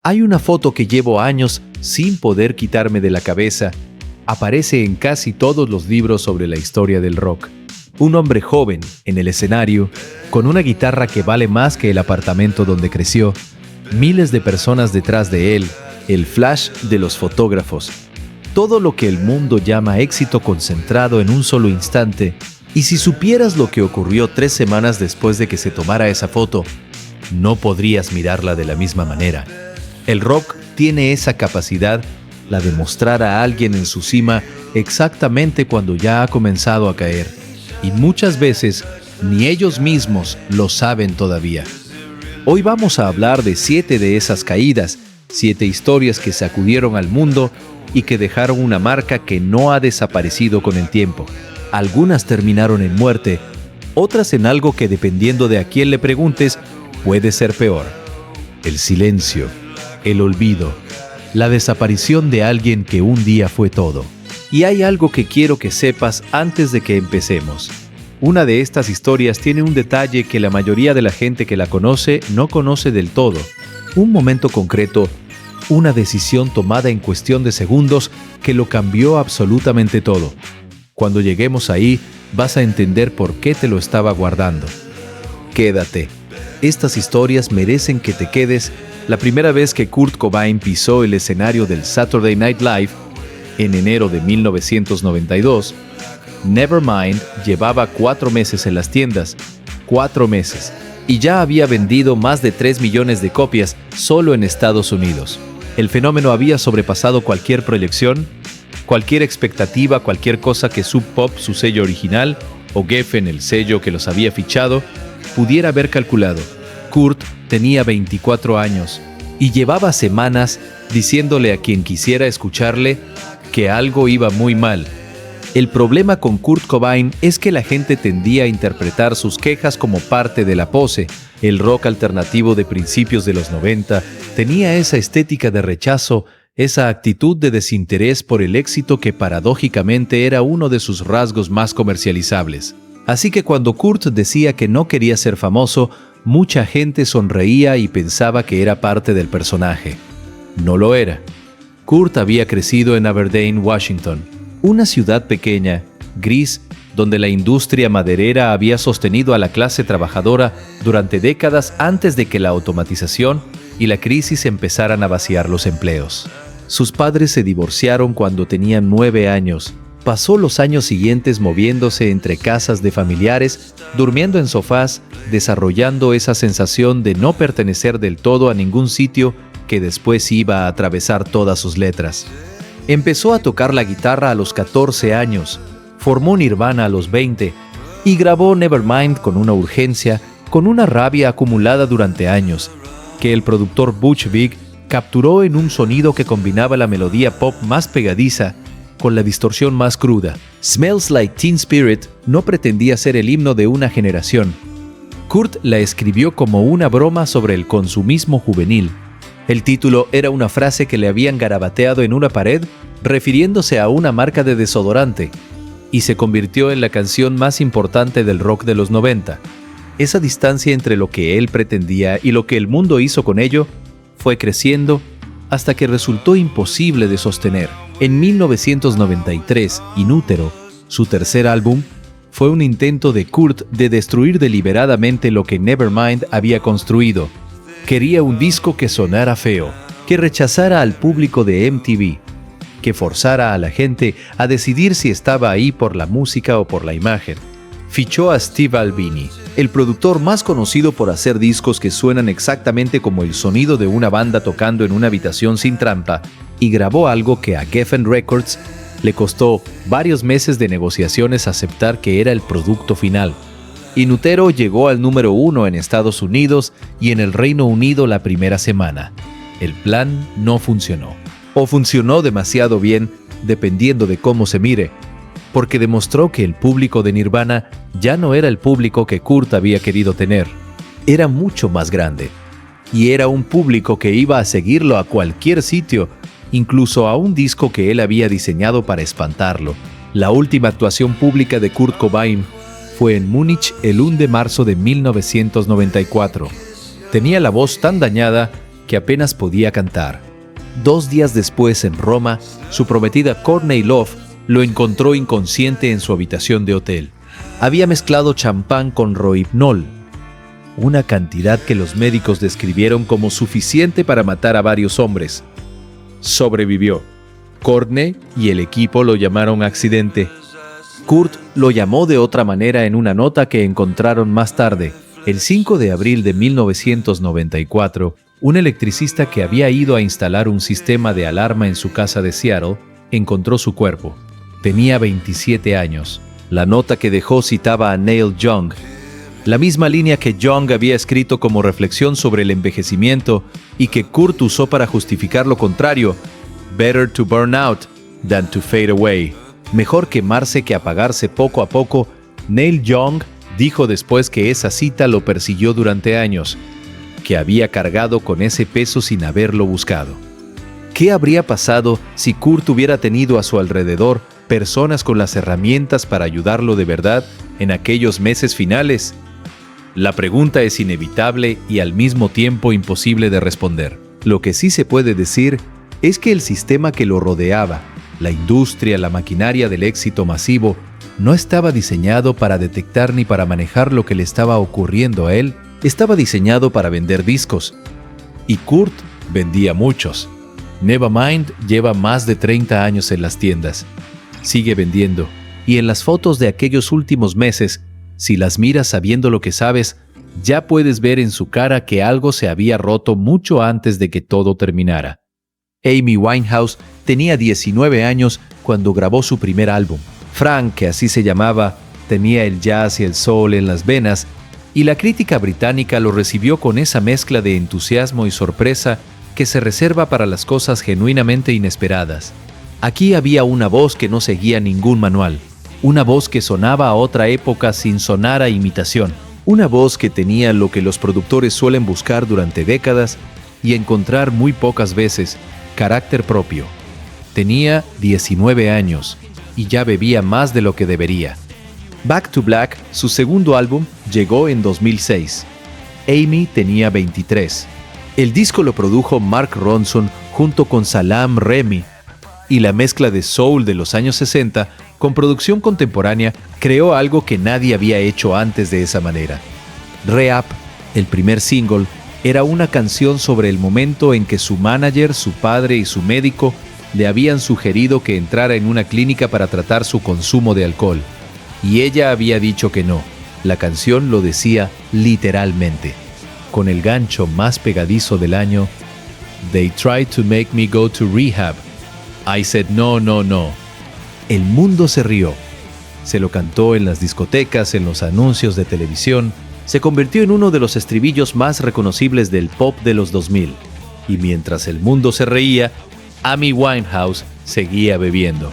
Hay una foto que llevo años sin poder quitarme de la cabeza. Aparece en casi todos los libros sobre la historia del rock. Un hombre joven en el escenario, con una guitarra que vale más que el apartamento donde creció. Miles de personas detrás de él, el flash de los fotógrafos. Todo lo que el mundo llama éxito concentrado en un solo instante. Y si supieras lo que ocurrió 3 semanas después de que se tomara esa foto, no podrías mirarla de la misma manera. El rock tiene esa capacidad, la de mostrar a alguien en su cima exactamente cuando ya ha comenzado a caer. Y muchas veces ni ellos mismos lo saben todavía. Hoy vamos a hablar de 7 de esas caídas, 7 historias que sacudieron al mundo y que dejaron una marca que no ha desaparecido con el tiempo. Algunas terminaron en muerte, otras en algo que, dependiendo de a quién le preguntes, puede ser peor. El silencio, el olvido, la desaparición de alguien que un día fue todo. Y hay algo que quiero que sepas antes de que empecemos. Una de estas historias tiene un detalle que la mayoría de la gente que la conoce no conoce del todo. Un momento concreto, una decisión tomada en cuestión de segundos que lo cambió absolutamente todo. Cuando lleguemos ahí, vas a entender por qué te lo estaba guardando. Quédate. Estas historias merecen que te quedes. La primera vez que Kurt Cobain pisó el escenario del Saturday Night Live, en enero de 1992, Nevermind llevaba 4 meses en las tiendas. 4 meses. Y ya había vendido más de 3 millones de copias solo en Estados Unidos. El fenómeno había sobrepasado cualquier proyección, cualquier expectativa, cualquier cosa que Sub Pop, su sello original, o Geffen, el sello que los había fichado, pudiera haber calculado. Kurt tenía 24 años y llevaba semanas diciéndole a quien quisiera escucharle que algo iba muy mal. El problema con Kurt Cobain es que la gente tendía a interpretar sus quejas como parte de la pose. El rock alternativo de principios de los 90 tenía esa estética de rechazo, esa actitud de desinterés por el éxito que paradójicamente era uno de sus rasgos más comercializables. Así que cuando Kurt decía que no quería ser famoso, mucha gente sonreía y pensaba que era parte del personaje. No lo era. Kurt había crecido en Aberdeen, Washington, una ciudad pequeña, gris, donde la industria maderera había sostenido a la clase trabajadora durante décadas antes de que la automatización y la crisis empezaran a vaciar los empleos. Sus padres se divorciaron cuando tenían 9 años. Pasó los años siguientes moviéndose entre casas de familiares, durmiendo en sofás, desarrollando esa sensación de no pertenecer del todo a ningún sitio que después iba a atravesar todas sus letras. Empezó a tocar la guitarra a los 14 años, formó Nirvana a los 20 y grabó Nevermind con una urgencia, con una rabia acumulada durante años, que el productor Butch Vig capturó en un sonido que combinaba la melodía pop más pegadiza con la distorsión más cruda. Smells Like Teen Spirit no pretendía ser el himno de una generación. Kurt la escribió como una broma sobre el consumismo juvenil. El título era una frase que le habían garabateado en una pared refiriéndose a una marca de desodorante, y se convirtió en la canción más importante del rock de los 90. Esa distancia entre lo que él pretendía y lo que el mundo hizo con ello fue creciendo hasta que resultó imposible de sostener. En 1993, Inútero, su tercer álbum, fue un intento de Kurt de destruir deliberadamente lo que Nevermind había construido. Quería un disco que sonara feo, que rechazara al público de MTV, que forzara a la gente a decidir si estaba ahí por la música o por la imagen. Fichó a Steve Albini, el productor más conocido por hacer discos que suenan exactamente como el sonido de una banda tocando en una habitación sin trampa, y grabó algo que a Geffen Records le costó varios meses de negociaciones aceptar que era el producto final. Inútero llegó al número 1 en Estados Unidos y en el Reino Unido la primera semana. El plan no funcionó. O funcionó demasiado bien, dependiendo de cómo se mire, porque demostró que el público de Nirvana ya no era el público que Kurt había querido tener. Era mucho más grande. Y era un público que iba a seguirlo a cualquier sitio, incluso a un disco que él había diseñado para espantarlo. La última actuación pública de Kurt Cobain fue en Múnich el 1 de marzo de 1994. Tenía la voz tan dañada que apenas podía cantar. 2 días después, en Roma, su prometida Courtney Love lo encontró inconsciente en su habitación de hotel. Había mezclado champán con rohypnol, una cantidad que los médicos describieron como suficiente para matar a varios hombres. Sobrevivió. Courtney y el equipo lo llamaron accidente. Kurt lo llamó de otra manera en una nota que encontraron más tarde. El 5 de abril de 1994, un electricista que había ido a instalar un sistema de alarma en su casa de Seattle encontró su cuerpo. Tenía 27 años. La nota que dejó citaba a Neil Young, la misma línea que Young había escrito como reflexión sobre el envejecimiento y que Kurt usó para justificar lo contrario: "Better to burn out than to fade away". Mejor quemarse que apagarse poco a poco. Neil Young dijo después que esa cita lo persiguió durante años, que había cargado con ese peso sin haberlo buscado. ¿Qué habría pasado si Kurt hubiera tenido a su alrededor personas con las herramientas para ayudarlo de verdad en aquellos meses finales? La pregunta es inevitable y al mismo tiempo imposible de responder. Lo que sí se puede decir es que el sistema que lo rodeaba, la industria, la maquinaria del éxito masivo, no estaba diseñado para detectar ni para manejar lo que le estaba ocurriendo a él. Estaba diseñado para vender discos. Y Kurt vendía muchos. Nevermind lleva más de 30 años en las tiendas. Sigue vendiendo. Y en las fotos de aquellos últimos meses, si las miras sabiendo lo que sabes, ya puedes ver en su cara que algo se había roto mucho antes de que todo terminara. Amy Winehouse tenía 19 años cuando grabó su primer álbum. Frank, que así se llamaba, tenía el jazz y el soul en las venas, y la crítica británica lo recibió con esa mezcla de entusiasmo y sorpresa que se reserva para las cosas genuinamente inesperadas. Aquí había una voz que no seguía ningún manual, una voz que sonaba a otra época sin sonar a imitación, una voz que tenía lo que los productores suelen buscar durante décadas y encontrar muy pocas veces: carácter propio. Tenía 19 años y ya bebía más de lo que debería. Back to Black, su segundo álbum, llegó en 2006. Amy tenía 23. El disco lo produjo Mark Ronson junto con Salaam Remi, y la mezcla de soul de los años 60 con producción contemporánea creó algo que nadie había hecho antes de esa manera. Re-Up, el primer single, era una canción sobre el momento en que su manager, su padre y su médico le habían sugerido que entrara en una clínica para tratar su consumo de alcohol. Y ella había dicho que no. La canción lo decía literalmente. Con el gancho más pegadizo del año: "They tried to make me go to rehab. I said no, no, no". El mundo se rió. Se lo cantó en las discotecas, en los anuncios de televisión. Se convirtió en uno de los estribillos más reconocibles del pop de los 2000. Y mientras el mundo se reía, Amy Winehouse seguía bebiendo.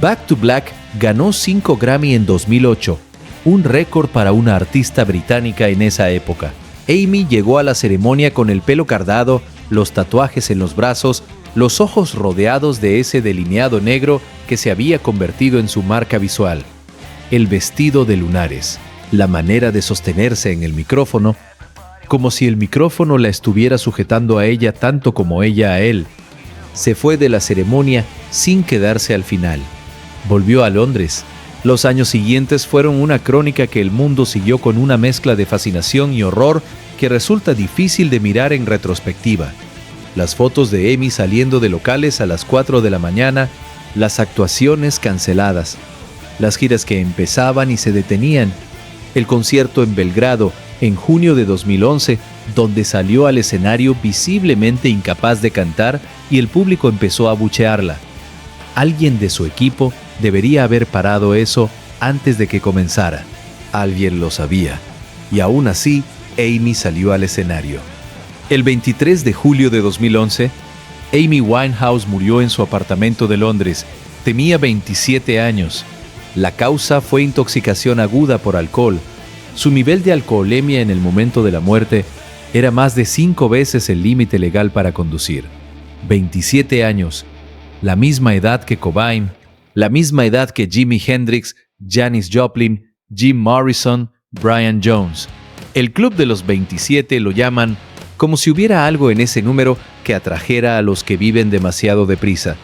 Back to Black ganó 5 Grammy en 2008, un récord para una artista británica en esa época. Amy llegó a la ceremonia con el pelo cardado, los tatuajes en los brazos, los ojos rodeados de ese delineado negro que se había convertido en su marca visual. El vestido de lunares, la manera de sostenerse en el micrófono, como si el micrófono la estuviera sujetando a ella tanto como ella a él. Se fue de la ceremonia sin quedarse al final. Volvió a Londres. Los años siguientes fueron una crónica que el mundo siguió con una mezcla de fascinación y horror que resulta difícil de mirar en retrospectiva. Las fotos de Amy saliendo de locales a las 4 de la mañana, las actuaciones canceladas, las giras que empezaban y se detenían, el concierto en Belgrado en junio de 2011, donde salió al escenario visiblemente incapaz de cantar y el público empezó a abuchearla. Alguien de su equipo debería haber parado eso antes de que comenzara. Alguien lo sabía. Y aún así, Amy salió al escenario. El 23 de julio de 2011, Amy Winehouse murió en su apartamento de Londres. Tenía 27 años. La causa fue intoxicación aguda por alcohol. Su nivel de alcoholemia en el momento de la muerte era más de 5 veces el límite legal para conducir. 27 años, la misma edad que Cobain, la misma edad que Jimi Hendrix, Janis Joplin, Jim Morrison, Brian Jones. El club de los 27 lo llaman como si hubiera algo en ese número que atrajera a los que viven demasiado deprisa.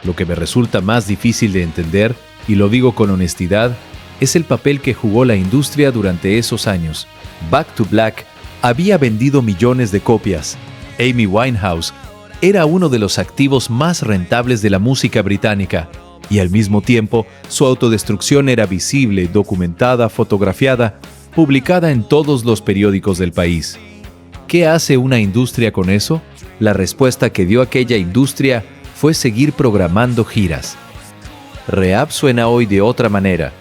Lo que me resulta más difícil de entender, y lo digo con honestidad, es el papel que jugó la industria durante esos años. Back to Black había vendido millones de copias. Amy Winehouse era uno de los activos más rentables de la música británica, y al mismo tiempo su autodestrucción era visible, documentada, fotografiada, publicada en todos los periódicos del país. ¿Qué hace una industria con eso? La respuesta que dio aquella industria fue seguir programando giras. Rehab suena hoy de otra manera.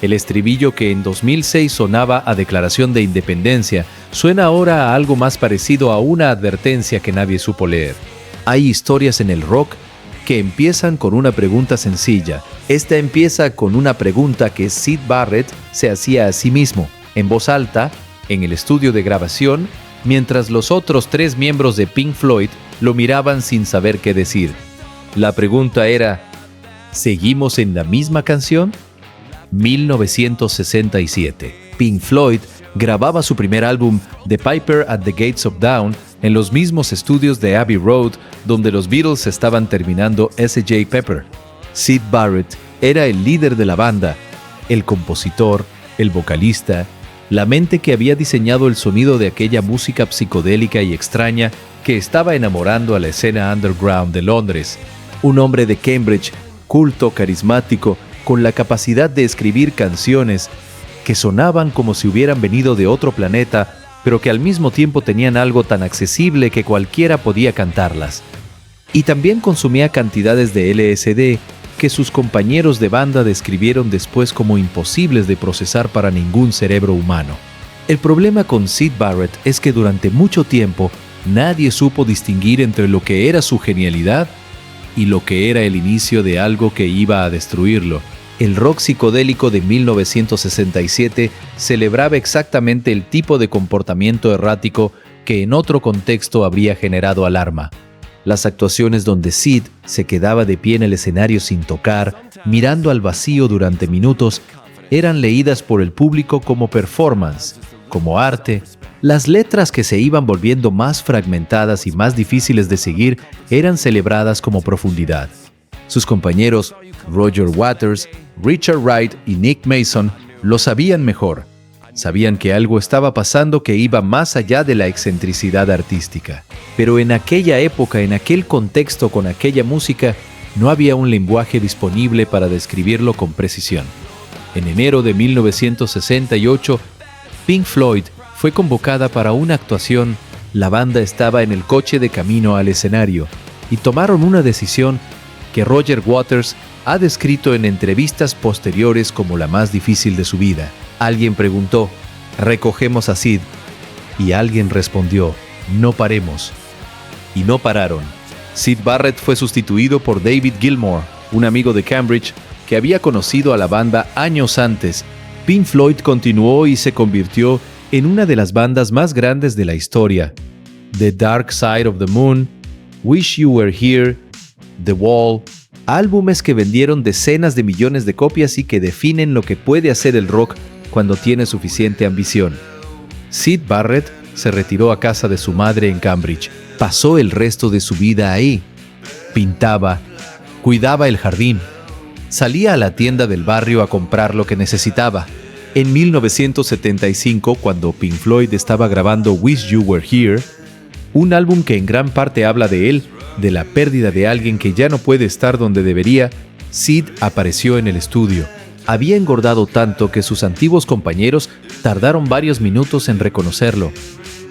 El estribillo que en 2006 sonaba a declaración de independencia suena ahora a algo más parecido a una advertencia que nadie supo leer. Hay historias en el rock que empiezan con una pregunta sencilla. Esta empieza con una pregunta que Syd Barrett se hacía a sí mismo, en voz alta, en el estudio de grabación, mientras los otros 3 miembros de Pink Floyd lo miraban sin saber qué decir. La pregunta era: ¿seguimos en la misma canción? 1967. Pink Floyd grababa su primer álbum, The Piper at the Gates of Dawn, en los mismos estudios de Abbey Road donde los Beatles estaban terminando Sgt. Pepper. Syd Barrett era el líder de la banda, el compositor, el vocalista, la mente que había diseñado el sonido de aquella música psicodélica y extraña que estaba enamorando a la escena underground de Londres. Un hombre de Cambridge, culto, carismático, con la capacidad de escribir canciones que sonaban como si hubieran venido de otro planeta, pero que al mismo tiempo tenían algo tan accesible que cualquiera podía cantarlas. Y también consumía cantidades de LSD que sus compañeros de banda describieron después como imposibles de procesar para ningún cerebro humano. El problema con Syd Barrett es que durante mucho tiempo nadie supo distinguir entre lo que era su genialidad y lo que era el inicio de algo que iba a destruirlo. El rock psicodélico de 1967 celebraba exactamente el tipo de comportamiento errático que en otro contexto habría generado alarma. Las actuaciones donde Syd se quedaba de pie en el escenario sin tocar, mirando al vacío durante minutos, eran leídas por el público como performance, como arte. Las letras, que se iban volviendo más fragmentadas y más difíciles de seguir, eran celebradas como profundidad. Sus compañeros Roger Waters, Richard Wright y Nick Mason lo sabían mejor. Sabían que algo estaba pasando que iba más allá de la excentricidad artística. Pero en aquella época, en aquel contexto, con aquella música, no había un lenguaje disponible para describirlo con precisión. En enero de 1968, Pink Floyd fue convocada para una actuación. La banda estaba en el coche de camino al escenario y tomaron una decisión que Roger Waters ha descrito en entrevistas posteriores como la más difícil de su vida. Alguien preguntó: ¿recogemos a Syd? Y alguien respondió: no paremos. Y no pararon. Syd Barrett fue sustituido por David Gilmour, un amigo de Cambridge que había conocido a la banda años antes. Pink Floyd continuó y se convirtió en una de las bandas más grandes de la historia. The Dark Side of the Moon, Wish You Were Here, The Wall, álbumes que vendieron decenas de millones de copias y que definen lo que puede hacer el rock cuando tiene suficiente ambición. Syd Barrett se retiró a casa de su madre en Cambridge. Pasó el resto de su vida ahí. Pintaba, cuidaba el jardín, salía a la tienda del barrio a comprar lo que necesitaba. En 1975, cuando Pink Floyd estaba grabando Wish You Were Here, un álbum que en gran parte habla de él, de la pérdida de alguien que ya no puede estar donde debería, Syd apareció en el estudio. Había engordado tanto que sus antiguos compañeros tardaron varios minutos en reconocerlo.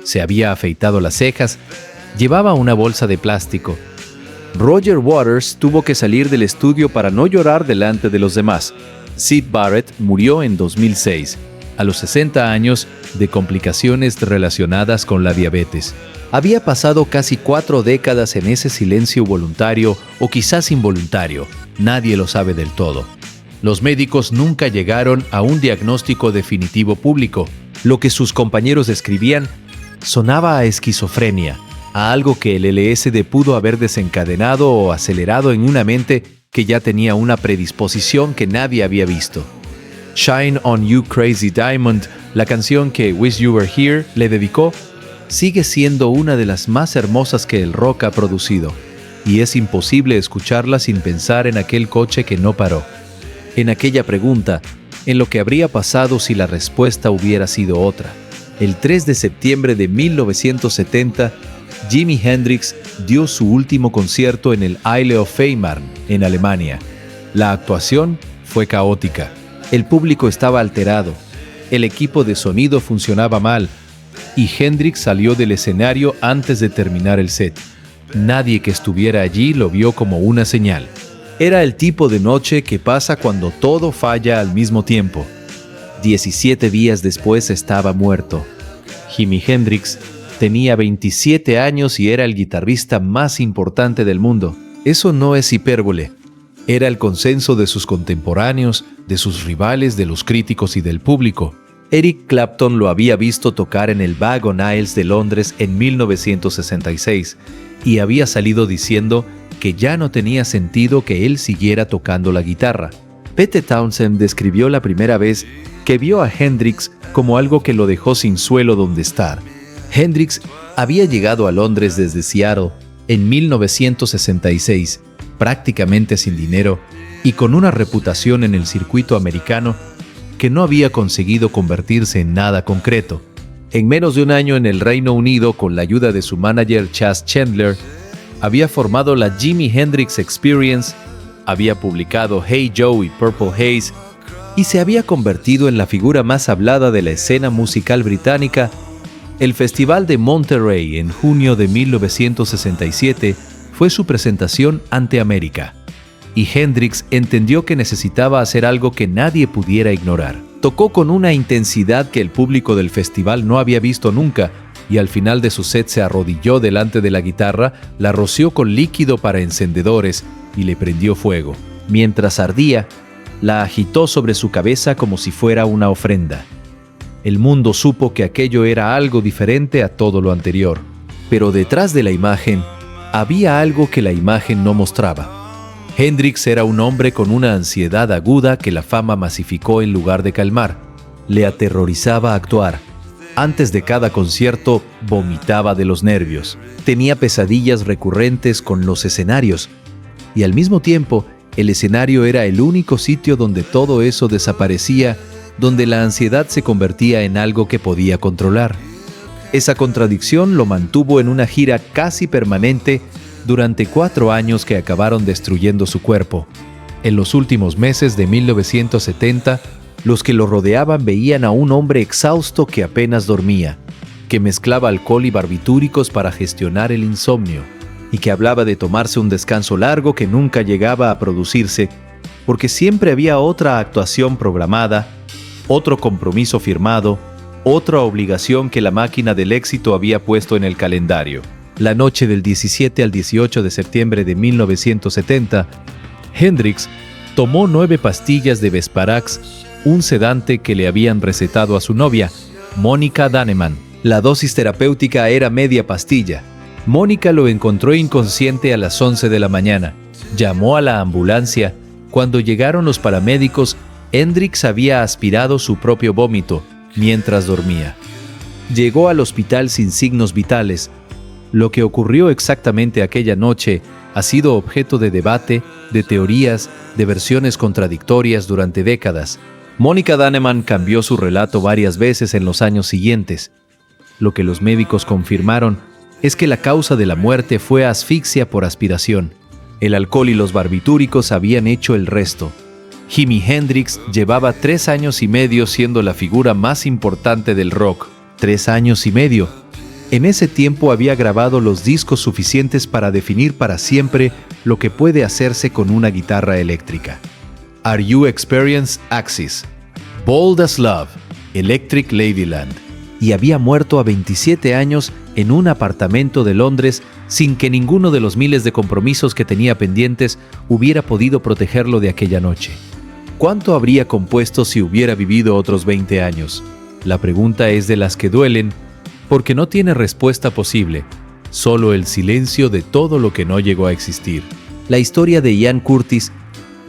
Se había afeitado las cejas, llevaba una bolsa de plástico. Roger Waters tuvo que salir del estudio para no llorar delante de los demás. Syd Barrett murió en 2006, a los 60 años, de complicaciones relacionadas con la diabetes. Había pasado casi 4 décadas en ese silencio voluntario o quizás involuntario. Nadie lo sabe del todo. Los médicos nunca llegaron a un diagnóstico definitivo público. Lo que sus compañeros describían sonaba a esquizofrenia, a algo que el LSD pudo haber desencadenado o acelerado en una mente que ya tenía una predisposición que nadie había visto. Shine on You Crazy Diamond, la canción que Wish You Were Here le dedicó, sigue siendo una de las más hermosas que el rock ha producido, y es imposible escucharla sin pensar en aquel coche que no paró, en aquella pregunta, en lo que habría pasado si la respuesta hubiera sido otra. El 3 de septiembre de 1970, Jimi Hendrix dio su último concierto en el Isle of Fehmarn, en Alemania. La actuación fue caótica. El público estaba alterado, el equipo de sonido funcionaba mal, y Hendrix salió del escenario antes de terminar el set. Nadie que estuviera allí lo vio como una señal. Era el tipo de noche que pasa cuando todo falla al mismo tiempo. 17 días después estaba muerto. Jimi Hendrix tenía 27 años y era el guitarrista más importante del mundo. Eso no es hipérbole. Era el consenso de sus contemporáneos, de sus rivales, de los críticos y del público. Eric Clapton lo había visto tocar en el Wagon Isles de Londres en 1966 y había salido diciendo que ya no tenía sentido que él siguiera tocando la guitarra. Pete Townshend describió la primera vez que vio a Hendrix como algo que lo dejó sin suelo donde estar. Hendrix había llegado a Londres desde Seattle en 1966, prácticamente sin dinero y con una reputación en el circuito americano que no había conseguido convertirse en nada concreto. En menos de un año en el Reino Unido, con la ayuda de su manager Chas Chandler, había formado la Jimi Hendrix Experience, había publicado Hey Joe y Purple Haze y se había convertido en la figura más hablada de la escena musical británica. El Festival de Monterrey en junio de 1967 fue su presentación ante América, y Hendrix entendió que necesitaba hacer algo que nadie pudiera ignorar. Tocó con una intensidad que el público del festival no había visto nunca, y al final de su set se arrodilló delante de la guitarra, la roció con líquido para encendedores y le prendió fuego. Mientras ardía, la agitó sobre su cabeza como si fuera una ofrenda. El mundo supo que aquello era algo diferente a todo lo anterior, pero detrás de la imagen había algo que la imagen no mostraba. Hendrix era un hombre con una ansiedad aguda que la fama masificó en lugar de calmar. Le aterrorizaba actuar. Antes de cada concierto, vomitaba de los nervios. Tenía pesadillas recurrentes con los escenarios. Y al mismo tiempo, el escenario era el único sitio donde todo eso desaparecía, donde la ansiedad se convertía en algo que podía controlar. Esa contradicción lo mantuvo en una gira casi permanente durante 4 años que acabaron destruyendo su cuerpo. En los últimos meses de 1970, los que lo rodeaban veían a un hombre exhausto que apenas dormía, que mezclaba alcohol y barbitúricos para gestionar el insomnio, y que hablaba de tomarse un descanso largo que nunca llegaba a producirse, porque siempre había otra actuación programada, otro compromiso firmado, otra obligación que la máquina del éxito había puesto en el calendario. La noche del 17 al 18 de septiembre de 1970, Hendrix tomó 9 pastillas de Vesparax, un sedante que le habían recetado a su novia, Monica Dannemann. La dosis terapéutica era media pastilla. Mónica lo encontró inconsciente a las 11 de la mañana. Llamó a la ambulancia. Cuando llegaron los paramédicos, Hendrix había aspirado su propio vómito mientras dormía. Llegó al hospital sin signos vitales. Lo que ocurrió exactamente aquella noche ha sido objeto de debate, de teorías, de versiones contradictorias durante décadas. Monica Dannemann cambió su relato varias veces en los años siguientes. Lo que los médicos confirmaron es que la causa de la muerte fue asfixia por aspiración. El alcohol y los barbitúricos habían hecho el resto. Jimi Hendrix llevaba 3 años y medio siendo la figura más importante del rock. 3 años y medio. En ese tiempo había grabado los discos suficientes para definir para siempre lo que puede hacerse con una guitarra eléctrica. Are You Experienced Axis, Bold as Love, Electric Ladyland. Y había muerto a 27 años en un apartamento de Londres sin que ninguno de los miles de compromisos que tenía pendientes hubiera podido protegerlo de aquella noche. ¿Cuánto habría compuesto si hubiera vivido otros 20 años? La pregunta es de las que duelen, porque no tiene respuesta posible, solo el silencio de todo lo que no llegó a existir. La historia de Ian Curtis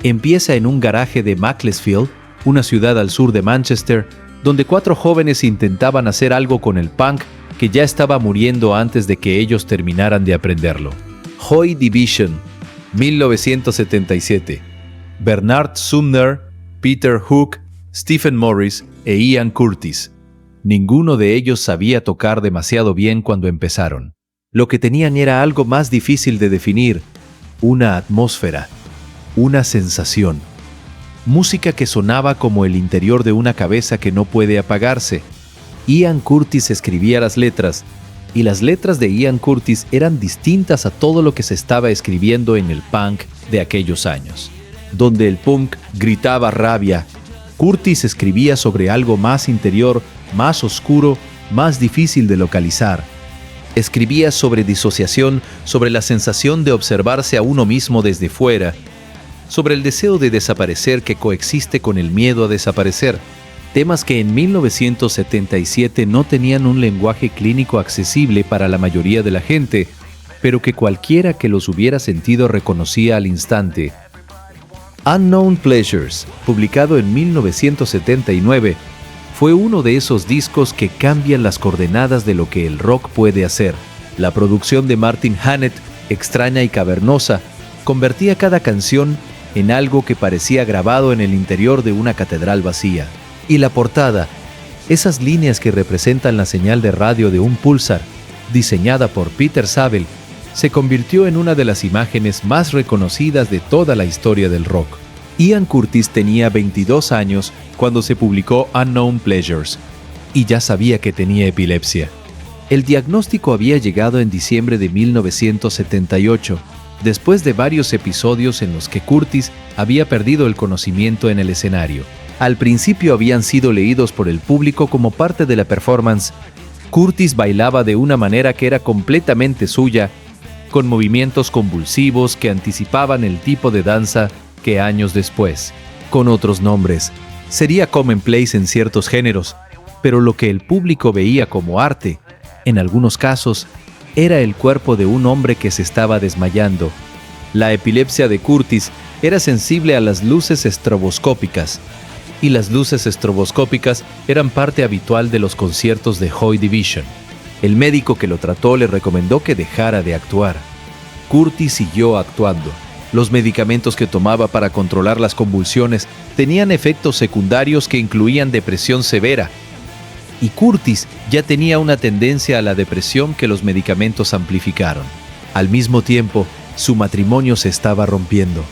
empieza en un garaje de Macclesfield, una ciudad al sur de Manchester, donde 4 jóvenes intentaban hacer algo con el punk que ya estaba muriendo antes de que ellos terminaran de aprenderlo. Joy Division, 1977. Bernard Sumner, Peter Hook, Stephen Morris e Ian Curtis. Ninguno de ellos sabía tocar demasiado bien cuando empezaron. Lo que tenían era algo más difícil de definir: una atmósfera, una sensación. Música que sonaba como el interior de una cabeza que no puede apagarse. Ian Curtis escribía las letras, y las letras de Ian Curtis eran distintas a todo lo que se estaba escribiendo en el punk de aquellos años. Donde el punk gritaba rabia, Curtis escribía sobre algo más interior, más oscuro, más difícil de localizar. Escribía sobre disociación, sobre la sensación de observarse a uno mismo desde fuera, sobre el deseo de desaparecer que coexiste con el miedo a desaparecer. Temas que en 1977 no tenían un lenguaje clínico accesible para la mayoría de la gente, pero que cualquiera que los hubiera sentido reconocía al instante. Unknown Pleasures, publicado en 1979, fue uno de esos discos que cambian las coordenadas de lo que el rock puede hacer. La producción de Martin Hannett, extraña y cavernosa, convertía cada canción en algo que parecía grabado en el interior de una catedral vacía. Y la portada, esas líneas que representan la señal de radio de un pulsar, diseñada por Peter Saville, se convirtió en una de las imágenes más reconocidas de toda la historia del rock. Ian Curtis tenía 22 años cuando se publicó Unknown Pleasures, y ya sabía que tenía epilepsia. El diagnóstico había llegado en diciembre de 1978, después de varios episodios en los que Curtis había perdido el conocimiento en el escenario. Al principio habían sido leídos por el público como parte de la performance. Curtis bailaba de una manera que era completamente suya, con movimientos convulsivos que anticipaban el tipo de danza que años después, con otros nombres, sería commonplace en ciertos géneros, pero lo que el público veía como arte, en algunos casos, era el cuerpo de un hombre que se estaba desmayando. La epilepsia de Curtis era sensible a las luces estroboscópicas, y las luces estroboscópicas eran parte habitual de los conciertos de Joy Division. El médico que lo trató le recomendó que dejara de actuar. Curtis siguió actuando. Los medicamentos que tomaba para controlar las convulsiones tenían efectos secundarios que incluían depresión severa. Y Curtis ya tenía una tendencia a la depresión que los medicamentos amplificaron. Al mismo tiempo, su matrimonio se estaba rompiendo.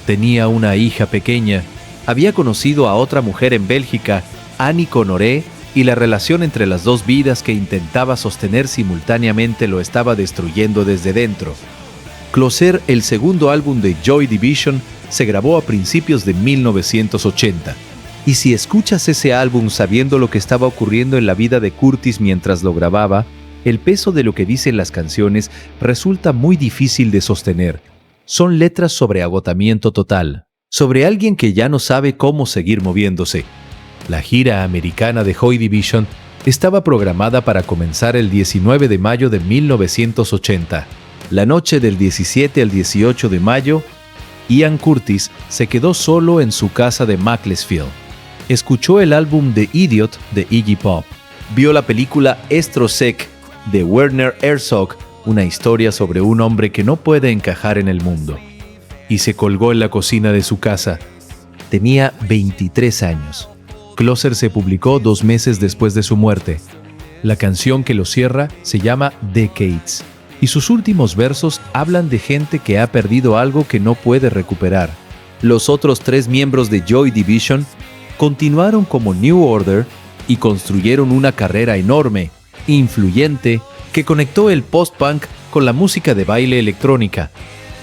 Tenía una hija pequeña, había conocido a otra mujer en Bélgica, Annie Connoré, y la relación entre las dos vidas que intentaba sostener simultáneamente lo estaba destruyendo desde dentro. Closer, el segundo álbum de Joy Division, se grabó a principios de 1980. Y si escuchas ese álbum sabiendo lo que estaba ocurriendo en la vida de Curtis mientras lo grababa, el peso de lo que dicen las canciones resulta muy difícil de sostener. Son letras sobre agotamiento total, sobre alguien que ya no sabe cómo seguir moviéndose. La gira americana de Joy Division estaba programada para comenzar el 19 de mayo de 1980. La noche del 17 al 18 de mayo, Ian Curtis se quedó solo en su casa de Macclesfield. Escuchó el álbum The Idiot de Iggy Pop. Vio la película Estrosek de Werner Herzog, una historia sobre un hombre que no puede encajar en el mundo. Y se colgó en la cocina de su casa. Tenía 23 años. Closer se publicó 2 meses después de su muerte. La canción que lo cierra se llama Decades, y sus últimos versos hablan de gente que ha perdido algo que no puede recuperar. Los otros 3 miembros de Joy Division continuaron como New Order y construyeron una carrera enorme, influyente, que conectó el post-punk con la música de baile electrónica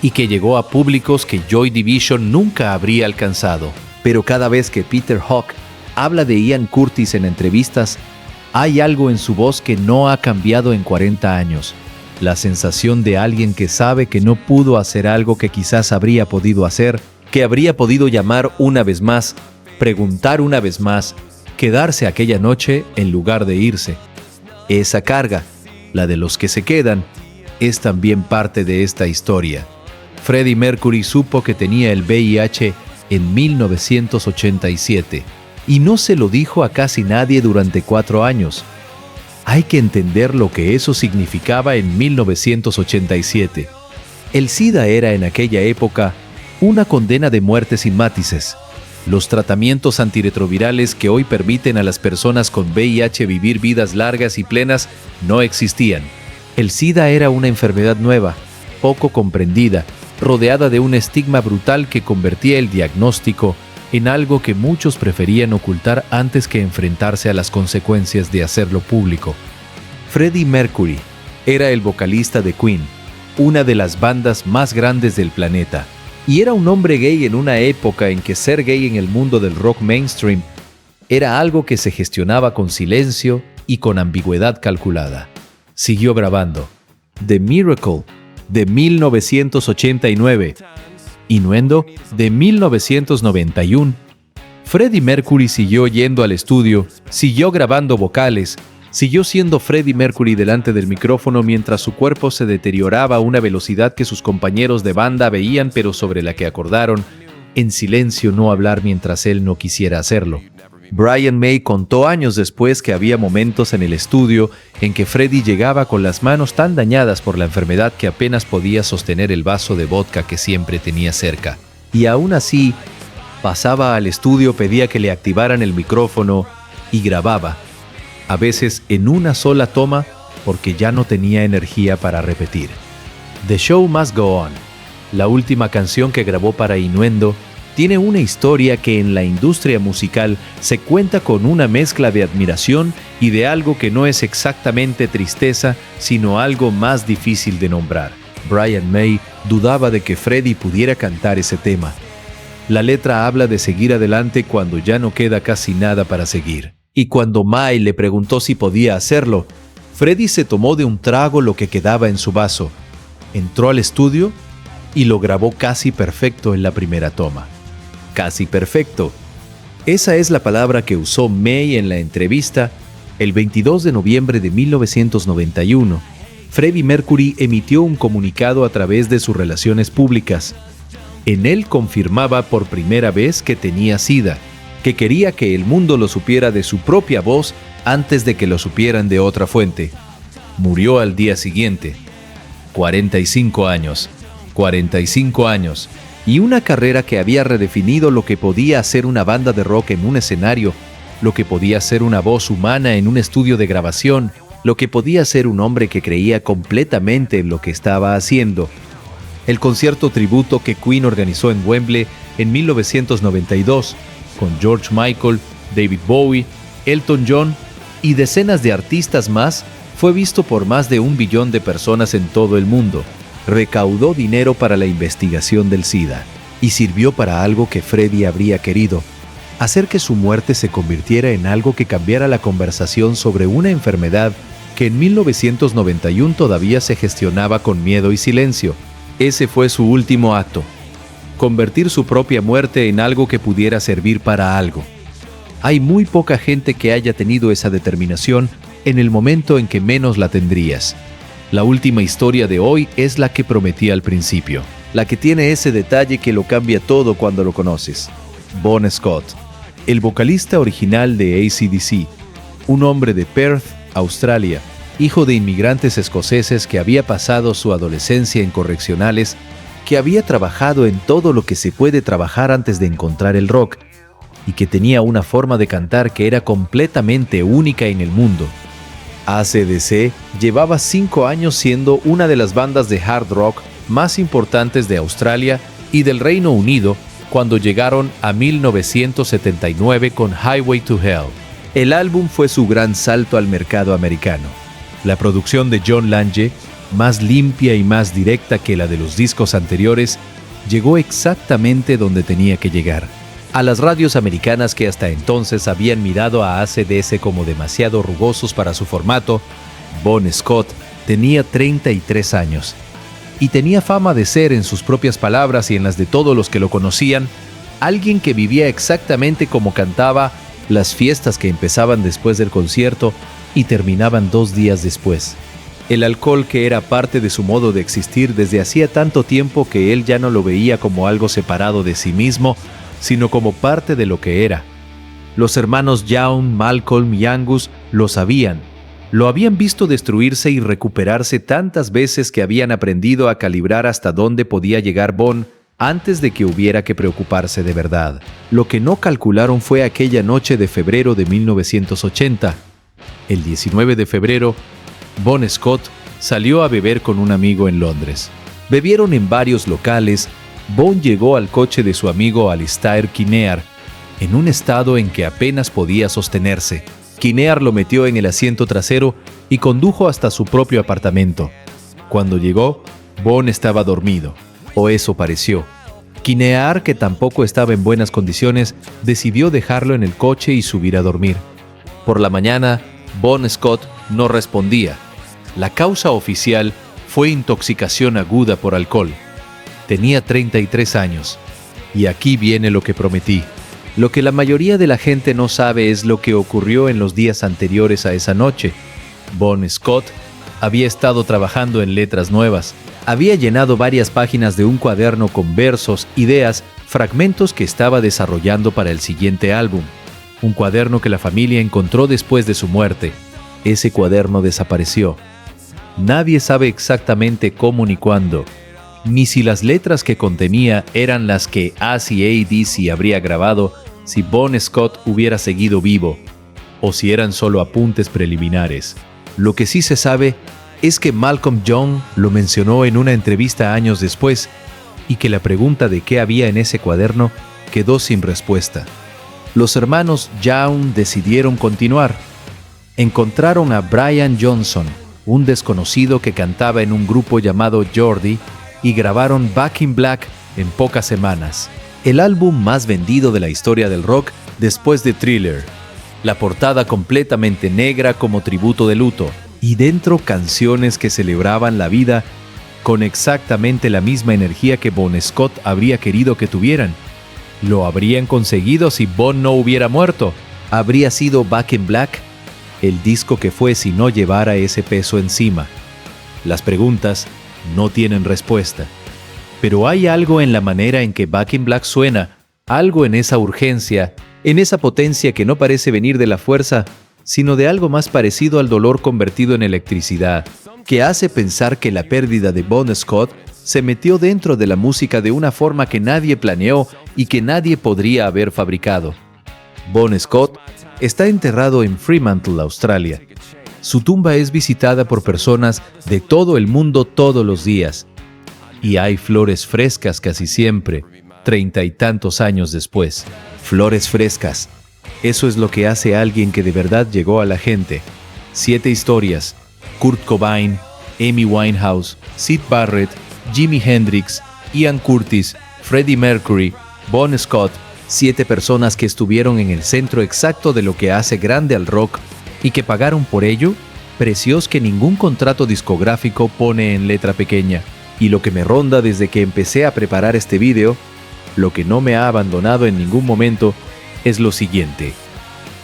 y que llegó a públicos que Joy Division nunca habría alcanzado. Pero cada vez que Peter Hook habla de Ian Curtis en entrevistas, hay algo en su voz que no ha cambiado en 40 años. La sensación de alguien que sabe que no pudo hacer algo que quizás habría podido hacer, que habría podido llamar una vez más, preguntar una vez más, quedarse aquella noche en lugar de irse. Esa carga, la de los que se quedan, es también parte de esta historia. Freddie Mercury supo que tenía el VIH en 1987 y no se lo dijo a casi nadie durante 4 años. Hay que entender lo que eso significaba en 1987. El SIDA era en aquella época una condena de muerte sin matices. Los tratamientos antirretrovirales que hoy permiten a las personas con VIH vivir vidas largas y plenas no existían. El SIDA era una enfermedad nueva, poco comprendida, rodeada de un estigma brutal que convertía el diagnóstico en algo que muchos preferían ocultar antes que enfrentarse a las consecuencias de hacerlo público. Freddie Mercury era el vocalista de Queen, una de las bandas más grandes del planeta, y era un hombre gay en una época en que ser gay en el mundo del rock mainstream era algo que se gestionaba con silencio y con ambigüedad calculada. Siguió grabando The Miracle de 1989, Innuendo de 1991. Freddie Mercury siguió yendo al estudio, siguió grabando vocales, siguió siendo Freddie Mercury delante del micrófono mientras su cuerpo se deterioraba a una velocidad que sus compañeros de banda veían pero sobre la que acordaron en silencio no hablar mientras él no quisiera hacerlo. Brian May contó años después que había momentos en el estudio en que Freddie llegaba con las manos tan dañadas por la enfermedad que apenas podía sostener el vaso de vodka que siempre tenía cerca. Y aún así, pasaba al estudio, pedía que le activaran el micrófono y grababa, a veces en una sola toma porque ya no tenía energía para repetir. The Show Must Go On, la última canción que grabó para Innuendo, tiene una historia que en la industria musical se cuenta con una mezcla de admiración y de algo que no es exactamente tristeza, sino algo más difícil de nombrar. Brian May dudaba de que Freddie pudiera cantar ese tema. La letra habla de seguir adelante cuando ya no queda casi nada para seguir. Y cuando May le preguntó si podía hacerlo, Freddie se tomó de un trago lo que quedaba en su vaso, entró al estudio y lo grabó casi perfecto en la primera toma. Casi perfecto. Esa es la palabra que usó May en la entrevista. El 22 de noviembre de 1991, Freddie Mercury emitió un comunicado a través de sus relaciones públicas. En él confirmaba por primera vez que tenía SIDA, que quería que el mundo lo supiera de su propia voz antes de que lo supieran de otra fuente. Murió al día siguiente. 45 años. 45 años. Y una carrera que había redefinido lo que podía hacer una banda de rock en un escenario, lo que podía ser una voz humana en un estudio de grabación, lo que podía ser un hombre que creía completamente en lo que estaba haciendo. El concierto tributo que Queen organizó en Wembley en 1992, con George Michael, David Bowie, Elton John y decenas de artistas más, fue visto por más de 1 billón de personas en todo el mundo. Recaudó dinero para la investigación del SIDA y sirvió para algo que Freddie habría querido, hacer que su muerte se convirtiera en algo que cambiara la conversación sobre una enfermedad que en 1991 todavía se gestionaba con miedo y silencio. Ese fue su último acto, convertir su propia muerte en algo que pudiera servir para algo. Hay muy poca gente que haya tenido esa determinación en el momento en que menos la tendrías. La última historia de hoy es la que prometí al principio, la que tiene ese detalle que lo cambia todo cuando lo conoces. Bon Scott, el vocalista original de AC/DC, un hombre de Perth, Australia, hijo de inmigrantes escoceses que había pasado su adolescencia en correccionales, que había trabajado en todo lo que se puede trabajar antes de encontrar el rock, y que tenía una forma de cantar que era completamente única en el mundo. AC/DC llevaba 5 años siendo una de las bandas de hard rock más importantes de Australia y del Reino Unido cuando llegaron a 1979 con Highway to Hell. El álbum fue su gran salto al mercado americano. La producción de John Lange, más limpia y más directa que la de los discos anteriores, llegó exactamente donde tenía que llegar. A las radios americanas que hasta entonces habían mirado a AC/DC como demasiado rugosos para su formato, Bon Scott tenía 33 años y tenía fama de ser, en sus propias palabras y en las de todos los que lo conocían, alguien que vivía exactamente como cantaba las fiestas que empezaban después del concierto y terminaban 2 días después. El alcohol, que era parte de su modo de existir desde hacía tanto tiempo que él ya no lo veía como algo separado de sí mismo, sino como parte de lo que era. Los hermanos Young, Malcolm y Angus lo sabían, Lo habían visto destruirse y recuperarse tantas veces que habían aprendido a calibrar hasta dónde podía llegar Bon antes de que hubiera que preocuparse de verdad. Lo que no calcularon fue aquella noche de febrero de 1980. El 19 de febrero, Bon Scott salió a beber con un amigo en Londres. Bebieron en varios locales. Bon llegó al coche de su amigo Alistair Kinnear, en un estado en que apenas podía sostenerse. Kinnear lo metió en el asiento trasero y condujo hasta su propio apartamento. Cuando llegó, Bon estaba dormido, o eso pareció. Kinnear, que tampoco estaba en buenas condiciones, decidió dejarlo en el coche y subir a dormir. Por la mañana, Bon Scott no respondía. La causa oficial fue intoxicación aguda por alcohol. Tenía 33 años. Y aquí viene lo que prometí. Lo que la mayoría de la gente no sabe es lo que ocurrió en los días anteriores a esa noche. Bon Scott había estado trabajando en letras nuevas. Había llenado varias páginas de un cuaderno con versos, ideas, fragmentos que estaba desarrollando para el siguiente álbum. Un cuaderno que la familia encontró después de su muerte. Ese cuaderno desapareció. Nadie sabe exactamente cómo ni cuándo, ni si las letras que contenía eran las que AC/DC habría grabado si Bon Scott hubiera seguido vivo, o si eran solo apuntes preliminares. Lo que sí se sabe es que Malcolm Young lo mencionó en una entrevista años después, y que la pregunta de qué había en ese cuaderno quedó sin respuesta. Los hermanos Young decidieron continuar. Encontraron a Brian Johnson, un desconocido que cantaba en un grupo llamado Geordie, y grabaron Back in Black en pocas semanas, el álbum más vendido de la historia del rock después de Thriller. La portada completamente negra como tributo de luto, y dentro canciones que celebraban la vida con exactamente la misma energía que Bon Scott habría querido que tuvieran. ¿Lo habrían conseguido si Bon no hubiera muerto? ¿Habría sido Back in Black el disco que fue si no llevara ese peso encima? Las preguntas no tienen respuesta. Pero hay algo en la manera en que Back in Black suena, algo en esa urgencia, en esa potencia que no parece venir de la fuerza, sino de algo más parecido al dolor convertido en electricidad, que hace pensar que la pérdida de Bon Scott se metió dentro de la música de una forma que nadie planeó y que nadie podría haber fabricado. Bon Scott está enterrado en Fremantle, Australia. Su tumba es visitada por personas de todo el mundo todos los días. Y hay flores frescas casi siempre, 30 y tantos años después. Flores frescas. Eso es lo que hace alguien que de verdad llegó a la gente. 7 historias. Kurt Cobain, Amy Winehouse, Syd Barrett, Jimi Hendrix, Ian Curtis, Freddie Mercury, Bon Scott. 7 personas que estuvieron en el centro exacto de lo que hace grande al rock y que pagaron por ello precios que ningún contrato discográfico pone en letra pequeña. Y lo que me ronda desde que empecé a preparar este video, lo que no me ha abandonado en ningún momento, es lo siguiente.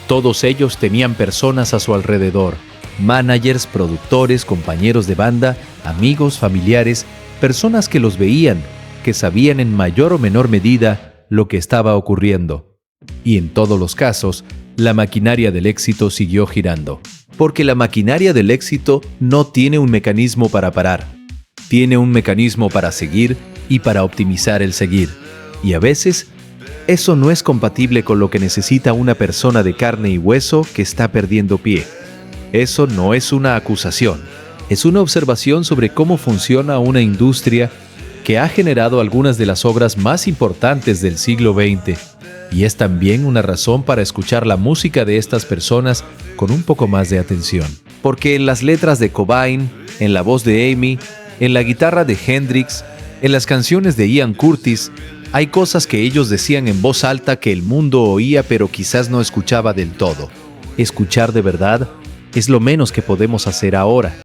Todos ellos tenían personas a su alrededor, managers, productores, compañeros de banda, amigos, familiares, personas que los veían, que sabían en mayor o menor medida lo que estaba ocurriendo. Y en todos los casos, la maquinaria del éxito siguió girando. Porque la maquinaria del éxito no tiene un mecanismo para parar. Tiene un mecanismo para seguir y para optimizar el seguir. Y a veces, eso no es compatible con lo que necesita una persona de carne y hueso que está perdiendo pie. Eso no es una acusación. Es una observación sobre cómo funciona una industria que ha generado algunas de las obras más importantes del siglo XX. Y es también una razón para escuchar la música de estas personas con un poco más de atención. Porque en las letras de Cobain, en la voz de Amy, en la guitarra de Hendrix, en las canciones de Ian Curtis, hay cosas que ellos decían en voz alta que el mundo oía pero quizás no escuchaba del todo. Escuchar de verdad es lo menos que podemos hacer ahora.